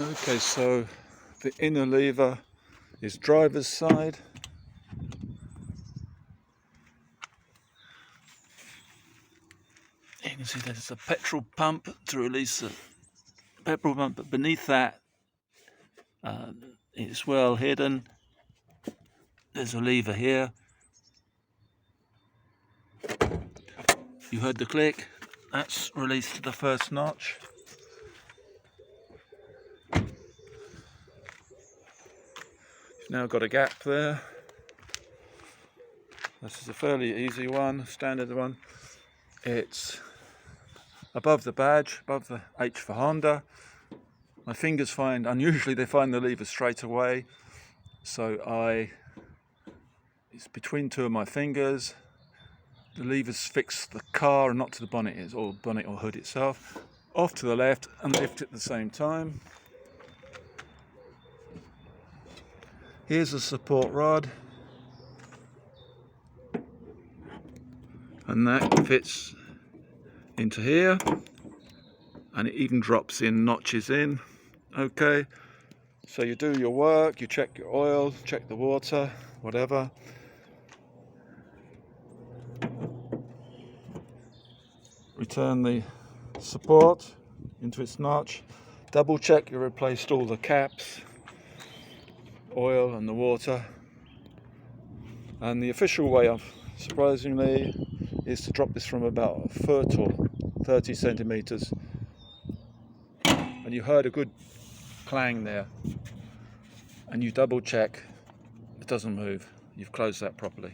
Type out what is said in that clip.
Okay, so the inner lever is driver's side. You can see there's a petrol pump to release the petrol pump, but beneath that it's well hidden. There's a lever here. You heard the click. That's released to the first notch. You've now got a gap there. This is a fairly easy one, standard one. It's above the badge, above the H for Honda. My fingers unusually they find the lever straight away. So it's between two of my fingers. The levers fix the car and not to the bonnet, or bonnet or hood itself. Off to the left and lift at the same time. Here's a support rod. And that fits into here. And it even drops in notches in. Okay. So you do your work, you check your oil, check the water, whatever. Return the support into its notch. Double check you replaced all the caps, oil and the water. And the official way of, surprisingly, is to drop this from about a foot or 30 centimeters. And you heard a good clang there. And you double check it doesn't move. You've closed that properly.